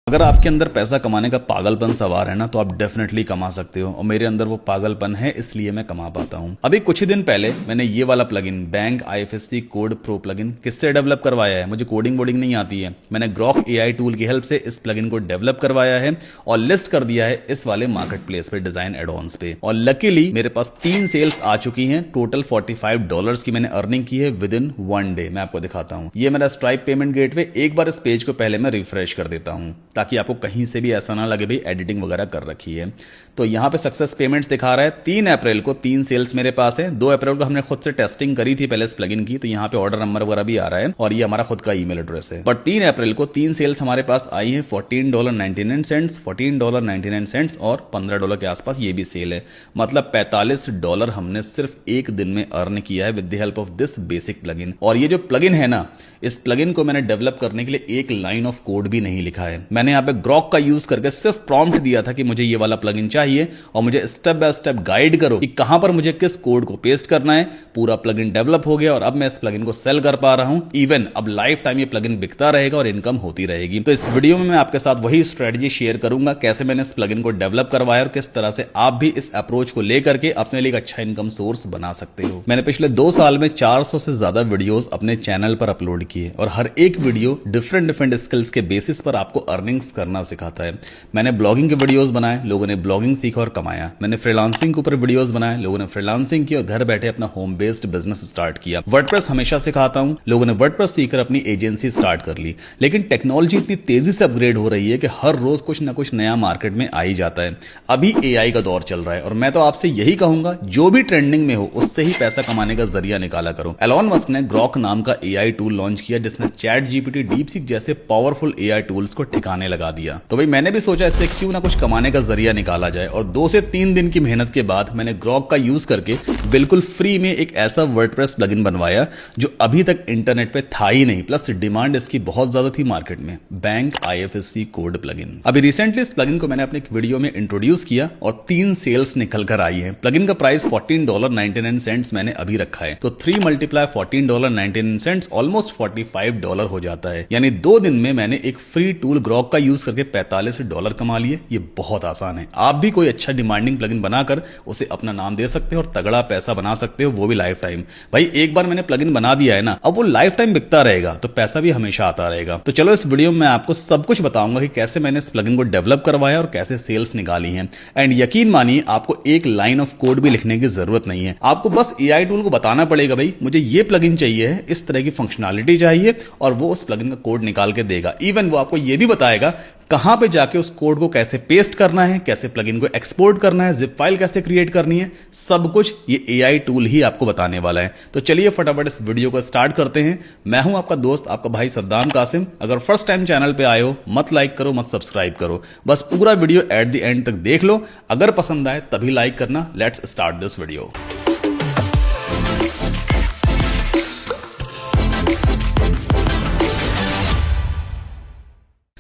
अगर आपके अंदर पैसा कमाने का पागलपन सवार है ना, तो आप डेफिनेटली कमा सकते हो। और मेरे अंदर वो पागलपन है, इसलिए मैं कमा पाता हूं। अभी कुछ ही दिन पहले मैंने ये वाला plugin bank IFSC code pro plugin किससे डेवलप करवाया है। मुझे कोडिंग वोडिंग नहीं आती है। मैंने ग्रॉक एआई टूल की हेल्प से इस प्लगइन को डेवलप करवाया है और लिस्ट कर दिया है इस वाले मार्केट प्लेस पे, डिजाइन एडॉन्स पे। और लकीली मेरे पास 3 सेल्स आ चुकी हैं। टोटल $45 की मैंने अर्निंग की है विद इन 1 डे। मैं आपको दिखाता हूं। ये मेरा स्ट्राइप पेमेंट गेटवे। एक बार इस पेज को पहले मैं रिफ्रेश कर देता हूं ताकि आपको कहीं से भी ऐसा ना लगे भाई एडिटिंग वगैरह कर रखी है। तो यहां पे सक्सेस पेमेंट्स दिखा रहा है। 3 अप्रैल को 3 सेल्स मेरे पास है। 2 अप्रैल को हमने खुद से टेस्टिंग करी थी पहले इस प्लगइन की, तो यहां पे ऑर्डर नंबर वगैरह भी आ रहा है और ये हमारा खुद का ईमेल एड्रेस है। बट 3 अप्रैल को 3 सेल्स हमारे पास आई है। $14.99, $14.99 और $15 के आसपास ये भी सेल है। मतलब $45 हमने सिर्फ एक दिन में अर्न किया है with the help of this basic plugin. और ये जो प्लगइन है ना, इस प्लगइन को मैंने डेवलप करने के लिए एक लाइन ऑफ कोड भी नहीं लिखा है। मैंने यहाँ पे ग्रॉक का यूज करके सिर्फ प्रॉम्प्ट दिया था कि मुझे ये वाला प्लगइन चाहिए और मुझे स्टेप बाय स्टेप गाइड करो कि कहां पर मुझे किस कोड को पेस्ट करना है। पूरा प्लगइन डेवलप हो गया और अब मैं इस प्लगइन को सेल कर पा रहा हूं। इवन अब लाइफ टाइम ये प्लगइन बिकता रहेगा और इनकम होती रहेगी। तो इस वीडियो में मैं आपके साथ वही स्ट्रेटजी शेयर करूंगा, कैसे मैंने इस प्लगइन को डेवलप करवाया और किस तरह से आप भी इस अप्रोच को लेकर के अपने लिए एक अच्छा इनकम सोर्स बना सकते हो। मैंने पिछले 2 साल में 400 से ज्यादा वीडियोस अपने चैनल पर अपलोड किए और हर एक वीडियो डिफरेंट स्किल्स के बेसिस पर आपको अर्निंग्स करना सिखाता है। मैंने ब्लॉगिंग के वीडियोस बनाए, लोगों ने ब्लॉगिंग सीखा और कमाया। मैंने फ्रीलांसिंग के ऊपर वीडियोस बनाए, लोगों ने फ्रीलांसिंग की और घर बैठे अपना होम बेस्ड बिजनेस स्टार्ट किया। वर्डप्रेस हमेशा सिखाता हूं, लोगों ने वर्डप्रेस सीखकर अपनी एजेंसी स्टार्ट कर ली। लेकिन टेक्नोलॉजी इतनी तेजी से अपग्रेड हो रही है कि हर रोज कुछ ना कुछ नया मार्केट में आ ही जाता है। अभी एआई का दौर चल रहा है और मैं तो आपसे यही कहूंगा, जो भी ट्रेंडिंग में हो उससे ही पैसा कमाने का जरिया निकाला करो। एलॉन मस्क ने ग्रॉक नाम का एआई टूल लॉन्च किया जिसने चैट जीपीटी, डीपसीक जैसे पावरफुल एआई टूल्स को ठिकाने लगा दिया। तो भाई मैंने भी सोचा इससे क्यों ना कुछ कमाने का जरिया निकाला जाए और 2 से 3 दिन की मेहनत के बाद मैंने ग्रॉक का यूज करके बिल्कुल फ्री में एक ऐसा वर्डप्रेस प्लगइन बनवाया जो अभी तक इंटरनेट पे था ही नहीं, प्लस डिमांड इसकी बहुत ज्यादा थी मार्केट में। Bank IFSC code plugin. अभी रिसेंटली इस प्लगइन को मैंने अपने एक वीडियो में इंट्रोड्यूस किया और 3 सेल्स निकल कर आई है। प्लगइन का प्राइस $14.99 मैंने अभी रखा है। तो 3 × $14.99 ऑलमोस्ट $45 हो जाता है। यानी 2 दिन में मैंने एक फ्री टूल ग्रॉक का यूज करके $45 कमा लिए। ये बहुत आसान है। आप भी कोई अच्छा डिमांडिंग प्लगइन बनाकर उसे अपना नाम दे सकते हो और तगड़ा पैसा बना सकते हो, वो भी लाइफ टाइम। भाई एक बार मैंने प्लगइन बना दिया है ना, अब वो लाइफ टाइम बिकता रहेगा तो पैसा भी हमेशा आता रहेगा। तो चलो इस वीडियो में मैं आपको सब कुछ बताऊंगा कि कैसे मैंने इस प्लगइन को डेवलप करवाया और कैसे सेल्स निकाली हैं। एंड यकीन मानिए आपको एक लाइन ऑफ कोड भी लिखने की जरूरत नहीं है। आपको बस एआई टूल को बताना पड़ेगा भाई मुझे ये प्लगइन चाहिए है, इस तरह की फंक्शनैलिटी चाहिए, और वो उस प्लगइन का कोड निकाल के देगा। इवन वो आपको ये भी बताएगा कहां पे जाके उस कोड को कैसे पेस्ट करना है, कैसे प्लगइन को एक्सपोर्ट करना है, जिप फाइल कैसे क्रिएट करनी है, सब कुछ ये एआई टूल ही आपको बताने वाला है। तो चलिए फटाफट इस वीडियो को स्टार्ट करते हैं। मैं हूं आपका दोस्त, आपका भाई सद्दाम कासिम। अगर फर्स्ट टाइम चैनल पे आए हो मत लाइक करो, मत सब्सक्राइब करो, बस पूरा वीडियो एट द एंड तक देख लो। अगर पसंद आए तभी लाइक करना। Let's start this video.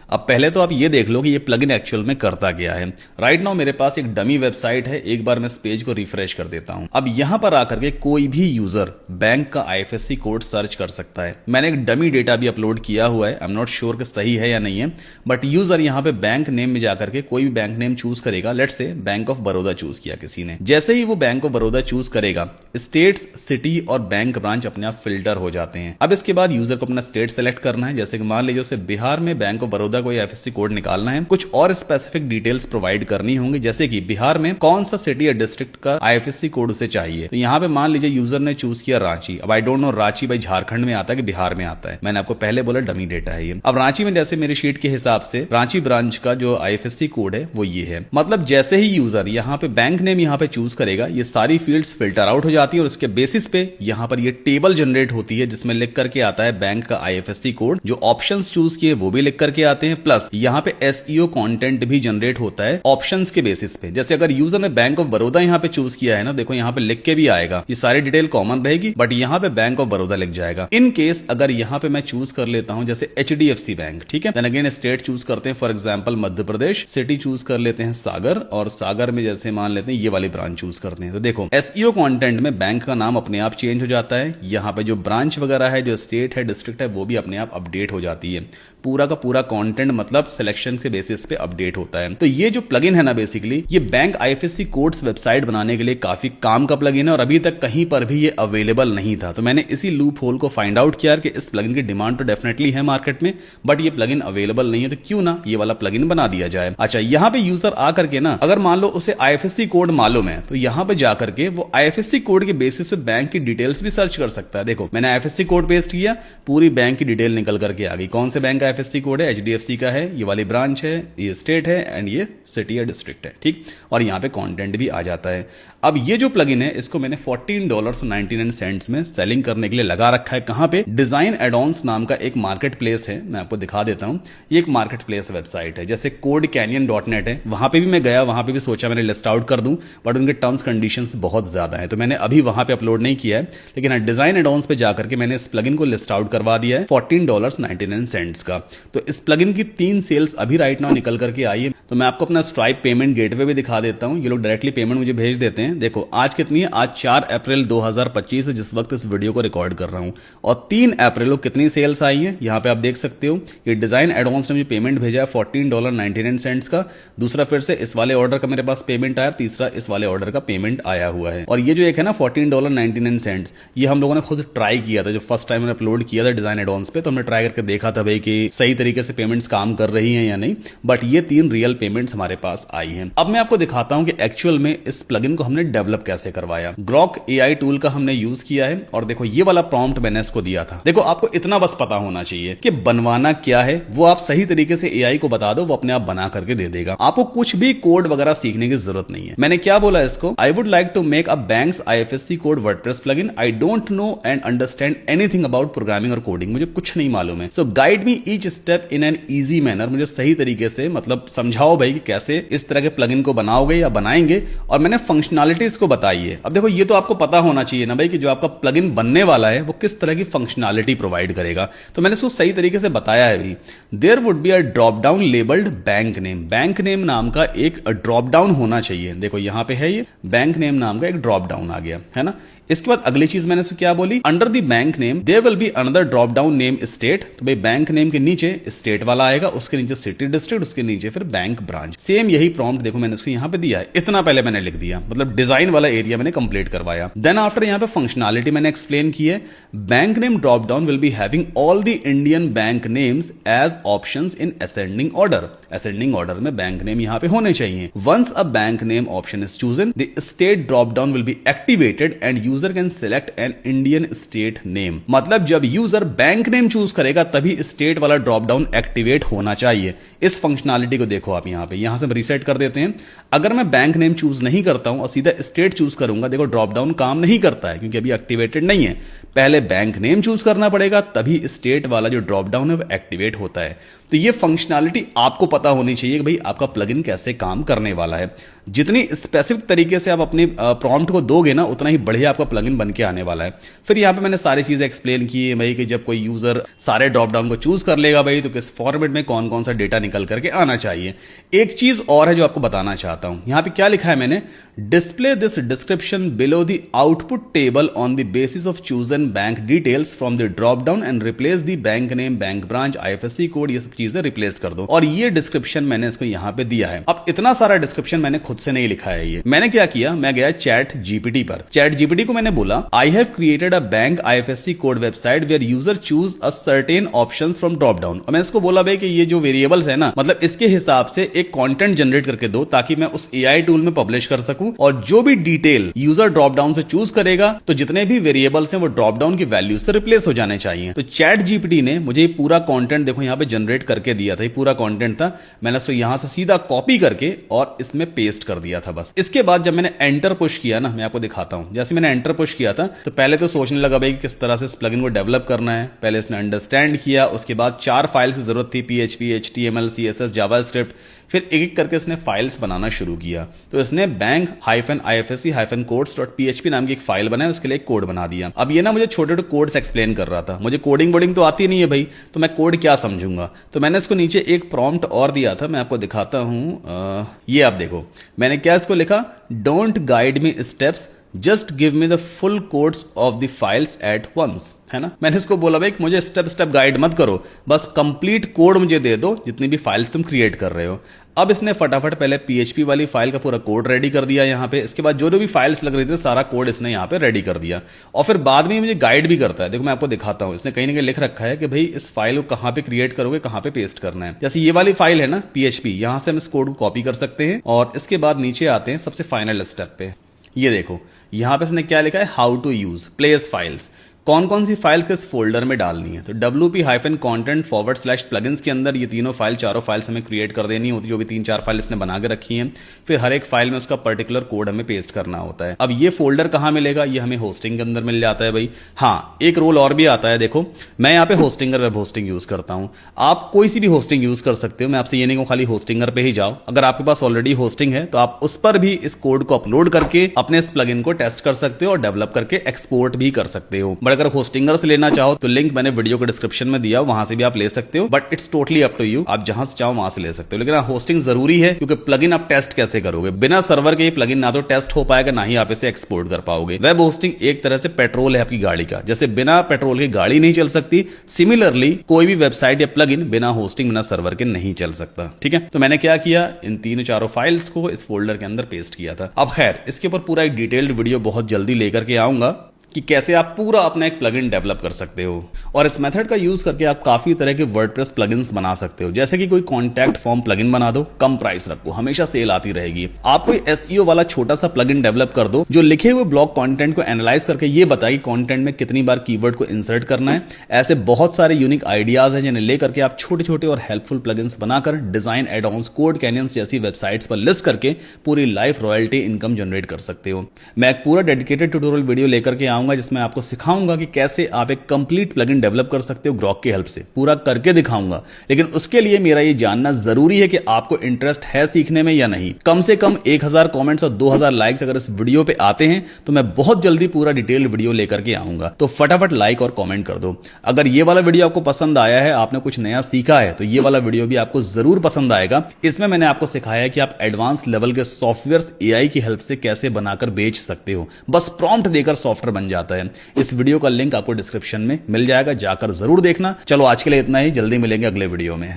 अब पहले तो आप ये देख लो कि ये प्लगइन एक्चुअल में करता क्या है। राइट नाउ मेरे पास एक डमी वेबसाइट है। एक बार मैं इस पेज को रिफ्रेश कर देता हूं। अब यहां पर आकर के कोई भी यूजर बैंक का आईएफएससी कोड सर्च कर सकता है। मैंने एक डमी डेटा भी अपलोड किया हुआ है। आई एम नॉट श्योर कि सही है या नहीं है, बट यूजर यहां पे बैंक नेम में जाकर के कोई भी बैंक नेम चूज करेगा। Let's say bank of Baroda choose किया किसी ने। जैसे ही वो बैंक ऑफ बड़ौदा चूज करेगा, स्टेट्स, सिटी और बैंक ब्रांच अपने आप फिल्टर हो जाते हैं। अब इसके बाद यूजर को अपना स्टेट सेलेक्ट करना है। जैसे कि मान लीजिए उसे बिहार में बैंक ऑफ बड़ौदा कोई आईएफएससी कोड निकालना है। कुछ और स्पेसिफिक डिटेल्स प्रोवाइड करनी होंगी, जैसे कि बिहार में कौन सा सिटी या डिस्ट्रिक्ट का आईएफएससी कोड उसे चाहिए। तो यहाँ पे मान लीजिए यूजर ने चूज किया रांची। अब आई डोंट नो रांची भाई झारखंड में आता है कि बिहार में आता है। मैंने आपको पहले बोला डमी डेटा है ये। अब रांची में जैसे मेरी शीट के हिसाब से रांची ब्रांच का जो आईएफएससी कोड है वो ये है। मतलब जैसे ही यूजर यहाँ पे बैंक नेम यहाँ पे चूज करेगा, ये सारी फील्ड्स फिल्टर आउट हो जाती है और उसके बेसिस पे यहाँ पर ये टेबल जनरेट होती है जिसमें लिख करके आता है बैंक का आईएफएससी कोड। जो ऑप्शंस चूज किए वो भी लिख करके आते हैं, प्लस यहाँ पे एसईओ कंटेंट भी जनरेट होता है ऑप्शंस के बेसिस पे। जैसे अगर यूजर ने बैंक ऑफ बड़ौदा यहाँ पे चूज किया है ना, देखो यहाँ पे लिख के भी आएगा, ये सारी डिटेल कॉमन रहेगी, बट यहाँ पे बैंक ऑफ बड़ौदा लिख जाएगा। इन केस अगर यहाँ पे मैं चूज कर लेता हूं जैसे एचडीएफसी बैंक, ठीक है, देन अगेन स्टेट चूज करते हैं, for example Madhya Pradesh, city choose कर लेते हैं सागर, और सागर में जैसे मान लेते हैं ये वाली ब्रांच चूज करते हैं। तो देखो एसईओ कंटेंट में बैंक का नाम अपने आप चेंज हो जाता है। यहाँ पे जो ब्रांच वगैरह है, जो स्टेट है, डिस्ट्रिक्ट है, वो भी अपने आप अपडेट हो जाती है। पूरा का पूरा कंटेंट मतलब सिलेक्शन के बेसिस पे अपडेट होता है। तो ये जो प्लगइन है ना, बेसिकली ये बैंक आईएफएससी कोड्स वेबसाइट बनाने के लिए काफी काम का प्लगइन है और अभी तक कहीं पर भी ये अवेलेबल नहीं था। तो मैंने इसी लूप होल को फाइंड आउट किया कि इस प्लगइन की डिमांड तो डेफिनेटली है मार्केट में, बट ये प्लगइन अवेलेबल नहीं है, तो क्यों ना ये वाला प्लगइन बना दिया जाए। अच्छा, यहाँ पे यूजर आकर के ना, अगर मान लो उसे आईएफएससी कोड मालूम है, तो यहाँ पे जाकर के वो आईएफएससी कोड के बेसिस पे बैंक की डिटेल्स भी सर्च कर सकता है। देखो मैंने आईएफएससी कोड पेस्ट किया, पूरी बैंक की डिटेल निकल करके आ गई। कौन से बैंक का आईएफएससी कोड है? एचडीएफसी का है, ये वाली ब्रांच है, ये स्टेट है एंड ये सिटी या डिस्ट्रिक्ट है, ठीक। और यहाँ पे कंटेंट भी आ जाता है। अब ये जो प्लगइन है इसको मैंने $14.99 में सेलिंग करने के लिए लगा रखा है। कहां पे? डिजाइन एडॉन्स नाम का एक मार्केट प्लेस है, मैं आपको दिखा देता हूं। ये एक मार्केट प्लेस वेबसाइट है, जैसे codecanion.net है, वहां पे भी मैं गया, वहां पे भी सोचा मैंने लिस्ट आउट कर दूं, बट उनके टर्म्स कंडीशंस बहुत ज्यादा है, तो मैंने अभी वहां पे अपलोड नहीं किया है। लेकिन हाँ, डिजाइन एडॉन्स पे जाकर के मैंने इस प्लगइन को लिस्ट आउट करवा दिया है $14.99 का। तो इस प्लगइन की 3 सेल्स अभी राइट नाउ निकल करके आई है। तो मैं आपको अपना स्ट्राइप पेमेंट गेटवे भी दिखा देता हूं। ये लोग डायरेक्टली पेमेंट मुझे भेज देते हैं। देखो आज कितनी है? आज 4 अप्रैल 2025 है, जिस वक्त इस वीडियो को रिकॉर्ड कर रहा हूं, और 3 अप्रैल को कितनी सेल्स आई है यहां पे आप देख सकते हो। ये डिजाइन एडवांस ने मुझे पेमेंट भेजा है $14.99 का। दूसरा फिर से इस वाले ऑर्डर का मेरे पास पेमेंट आया, तीसरा इस वाले ऑर्डर का पेमेंट आया हुआ है। और ये जो एक है ना $14.99, ये हम लोगों ने खुद ट्राई किया था। जब फर्स्ट टाइम मैंने अपलोड किया था डिजाइन एडवांस पे, तो हमने ट्राई करके देखा था भाई कि सही तरीके से पेमेंट्स काम कर रही हैं या नहीं, बट ये 3 रियल पेमेंट्स हमारे पास आई हैं। अब मैं आपको दिखाता हूं कि एक्चुअल में इस प्लगइन को हमने डेवलप कैसे करवाया। ग्रॉक एआई टूल का हमने यूज किया है, और देखो ये वाला प्रॉम्प्ट मैंने इसको दिया था। देखो आपको इतना बस पता होना चाहिए कि बनवाना क्या है, वो आप सही तरीके से एआई को बता दो, वो अपने आप बना करके दे देगा। आपको कुछ भी कोड वगैरह सीखने की जरूरत नहीं है। मैंने क्या बोला इसको? I would like to make a bank's IFSC code WordPress plugin. I don't know and understand anything about programming और कोडिंग, मुझे कुछ नहीं मालूम है। So guide me each step in an easy manner, मुझे सही तरीके से मतलब समझाओ भाई कि कैसे इस तरह के प्लगइन को बनाओगे या बनाएंगे, और मैंने फंक्शनैलिटीज को बताई है। अब देखो ये तो आपको पता होना चाहिए ना भाई कि जो आपका प्लगइन बनने वाला है वो किस तरह की फंक्शनैलिटी प्रोवाइड करेगा, तो मैंने इसको सही तरीके से बताया है भी। There would be a drop down labelled bank name, bank name नाम का एक ड्रॉप डाउन होना चाहिए। देखो यहां पे है, ये बैंक नेम नाम का एक ड्रॉप डाउन आ गया है ना। इसके बाद अगली चीज मैंने इसको क्या बोली? Under the bank name there will be another drop down name state. तो भाई बैंक नेम के नीचे स्टेट वाला आएगा, उसके नीचे सिटी डिस्ट्रिक्ट, उसके नीचे फिर बैंक ब्रांच। सेम यही प्रॉम्प्ट देखो मैंने इसको यहां पे दिया है, इतना पहले मैंने लिख दिया, मतलब डिजाइन वाला एरिया मैंने कंप्लीट करवाया। देन आफ्टर यहां पे फंक्शनैलिटी मैंने एक्सप्लेन की है। Bank name drop down will be having all the Indian bank names as options in ascending order. Ascending order में बैंक नेम यहां पे होने चाहिए। Once a bank name option is chosen, the state drop down will be activated and user can select an Indian state name. मतलब जब user bank name choose करेगा तभी state वाला ड्रॉप डाउन एक्टिवेट होना चाहिए। इस फंक्शनैलिटी को देखो आप यहां पे, यहां से हम रीसेट कर देते हैं। अगर मैं बैंक नेम चूज नहीं करता हूं और सीधा स्टेट चूज करूंगा, देखो ड्रॉप डाउन काम नहीं करता है क्योंकि अभी एक्टिवेटेड नहीं है। पहले बैंक नेम चूज करना पड़ेगा, तभी स्टेट वाला जो ड्रॉप डाउन है वो एक्टिवेट होता है। तो ये फंक्शनैलिटी आपको पता होनी चाहिए कि भाई आपका प्लगइन कैसे काम करने वाला है। जितनी स्पेसिफिक तरीके से आप अपने प्रॉम्प्ट को दोगे ना, उतना ही बढ़िया आपका प्लगइन बन के आने वाला है। फिर यहां पे मैंने सारी चीजें एक्सप्लेन की है भाई कि जब कोई यूजर सारे ड्रॉप डाउन को चूज कर लेगा भाई, तो किस फॉर्मेट में कौन कौन सा डेटा निकल करके आना चाहिए। एक चीज और है जो आपको बताना चाहता हूं, यहां पे क्या लिखा है मैंने? Display this description below the output table on the basis of chosen bank details from the drop down and replace the bank name, bank branch, IFSC code, ये सब चीजें रिप्लेस कर दो। और ये डिस्क्रिप्शन मैंने इसको यहां पे दिया है। अब इतना सारा डिस्क्रिप्शन मैंने खुद से नहीं लिखा है। ये मैंने क्या किया, मैं गया चैट जीपीटी पर। चैट जीपीटी को मैंने बोला I have created a bank IFSC code website where user choose a certain options from drop down. और मैं इसको बोला भाई कि ये जो वेरिएबल्स है ना, मतलब इसके हिसाब से एक कंटेंट जनरेट करके दो ताकि मैं उस एआई टूल में पब्लिश कर सकूं, और जो भी डिटेल यूजर ड्रॉप डाउन से चूज करेगा तो जितने भी वेरिएबल्स हैं वो ड्रॉप डाउन की वैल्यू से रिप्लेस हो जाने चाहिए। तो चैट जीपीटी ने मुझे ये पूरा कंटेंट देखो यहां पे जनरेट करके दिया था। ये पूरा कंटेंट था, मैंने इसको यहां से सीधा कॉपी करके और इसमें पेस्ट कर दिया था बस। इसके बाद जब मैंने एंटर पुश किया ना, मैं आपको दिखाता हूं। जैसे मैंने एंटर पुश किया था तो पहले तो सोचने लगा भाई किस तरह से इस प्लगइन को डेवलप करना है। पहले इसने अंडरस्टैंड किया, उसके बाद 4 फाइल्स की जरूरत थी, PHP, HTML, CSS, जावास्क्रिप्ट। फिर एक एक करके इसने फाइल्स बनाना शुरू किया। तो इसने bank-ifsc-codes.php नाम की एक फाइल बनाई, उसके लिए एक कोड बना दिया। अब ये ना मुझे छोटे छोटे कोड्स एक्सप्लेन कर रहा था, मुझे कोडिंग बोडिंग तो आती नहीं है भाई, तो मैं कोड क्या समझूंगा। तो मैंने इसको नीचे एक प्रॉम्प्ट और दिया था, मैं आपको दिखाता हूं। ये आप देखो मैंने क्या इसको लिखा, don't guide me steps just give me the full codes of the files at once, है ना। मैंने इसको बोला भाई मुझे स्टेप स्टेप गाइड मत करो, बस कंप्लीट कोड मुझे दे दो जितनी भी फाइल्स तुम क्रिएट कर रहे हो। अब इसने फटाफट पहले PHP वाली फाइल का पूरा कोड रेडी कर दिया यहाँ पे। इसके बाद जो जो भी फाइल्स लग रही थी सारा कोड इसने यहाँ पे रेडी कर दिया, और फिर बाद में मुझे गाइड भी करता है। देखो मैं आपको दिखाता हूँ, इसने कहीं ना कहीं लिख रखा है कि भाई इस फाइल को कहाँ पे क्रिएट करोगे, कहाँ पे पेस्ट करना है। जैसे ये वाली फाइल है ना PHP, यहां से हम इस कोड को कॉपी कर सकते हैं, और इसके बाद नीचे आते हैं सबसे फाइनल स्टेप पे। ये देखो यहां पे इसने क्या लिखा है, how to use place files, कौन कौन सी फाइल किस फोल्डर में डालनी है। तो wp-content/plugins के अंदर ये तीनों फाइल, चारों फाइल्स हमें क्रिएट कर देनी होती है, जो भी 3-4 फाइल इसने बना के रखी हैं। फिर हर एक फाइल में उसका पर्टिकुलर कोड हमें पेस्ट करना होता है। अब ये फोल्डर कहां मिलेगा, ये हमें होस्टिंग के अंदर मिल जाता है भाई। हाँ, एक रोल और भी आता है, देखो मैं यहाँ पे होस्टिंगर वेब होस्टिंग यूज करता हूं, आप कोई सी भी होस्टिंग यूज कर सकते हो। मैं आपसे ये नहीं कहूं खाली होस्टिंगर पे ही जाओ, अगर आपके पास ऑलरेडी होस्टिंग है तो आप उस पर भी इस कोड को अपलोड करके अपने इस प्लगइन को टेस्ट कर सकते हो और डेवलप करके एक्सपोर्ट भी कर सकते हो। बट अगर होस्टिंगर से लेना चाहो तो लिंक मैंने वीडियो के डिस्क्रिप्शन में दिया, वहां से भी आप ले सकते हो, but it's totally up to you, आप जहां से चाहो वहां से ले सकते हो। लेकिन होस्टिंग जरूरी है, क्योंकि प्लगइन आप टेस्ट कैसे करोगे, बिना सर्वर के ये प्लगइन ना तो टेस्ट हो पाएगा, ना ही आप इसे एक्सपोर्ट कर पाओगे। वेब होस्टिंग एक तरह से पेट्रोल है आपकी गाड़ी का, जैसे बिना पेट्रोल की गाड़ी नहीं चल सकती, सिमिलरली कोई भी वेबसाइट या प्लगइन बिना होस्टिंग, बिना सर्वर के नहीं चल सकता। ठीक है, तो मैंने क्या किया, इन 3-4 फाइल्स को इस फोल्डर के अंदर पेस्ट किया था। अब खैर इसके ऊपर पूरा एक डिटेल्ड वीडियो बहुत जल्दी लेकर के आऊंगा कि कैसे आप पूरा अपना एक प्लगइन डेवलप कर सकते हो, और इस मेथड का यूज करके आप काफी तरह के वर्डप्रेस प्लगइन्स बना सकते हो। जैसे कि कोई कॉन्टैक्ट फॉर्म प्लगइन बना दो, कम प्राइस रखो, हमेशा सेल आती रहेगी। आप कोई SEO वाला छोटा सा प्लगइन डेवलप कर दो जो लिखे हुए ब्लॉग कंटेंट को एनालाइज करके ये बताए कंटेंट में कितनी बार कीवर्ड को इंसर्ट करना है। ऐसे बहुत सारे यूनिक आइडियाज हैं जिन्हें लेकर के आप छोटे छोटे और हेल्पफुल प्लगइन्स बनाकर design, add ons, code canyons जैसी वेबसाइट्स पर लिस्ट करके पूरी लाइफ रॉयल्टी इनकम जनरेट कर सकते हो। मैं एक पूरा डेडिकेटेड ट्यूटोरियल वीडियो लेकर के आऊंगा जिसमें आपको सिखाऊंगा कि कैसे आप एक कंप्लीट प्लगइन डेवलप कर सकते हो ग्रॉक की हेल्प से, पूरा करके दिखाऊंगा। लेकिन उसके लिए मेरा ये जानना जरूरी है कि आपको इंटरेस्ट है सीखने में या नहीं। कम से कम 1000 कमेंट्स और 2000 लाइक्स अगर इस वीडियो पे आते हैं तो मैं बहुत जल्दी पूरा डिटेल्ड वीडियो लेकर के आऊंगा। तो फटाफट लाइक और कमेंट कर दो। अगर ये वाला वीडियो आपको पसंद आया है, आपने कुछ नया सीखा है, तो ये वाला वीडियो भी आपको जरूर पसंद आएगा। इसमें मैंने आपको सिखाया है कि आप एडवांस लेवल के सॉफ्टवेयर AI की हेल्प से कैसे बनाकर बेच सकते हो। बस प्रॉम्प्ट देकर सॉफ्टवेयर बन जाता है। इस वीडियो का लिंक आपको डिस्क्रिप्शन में मिल जाएगा, जाकर जरूर देखना। चलो आज के लिए इतना ही, जल्दी मिलेंगे अगले वीडियो में।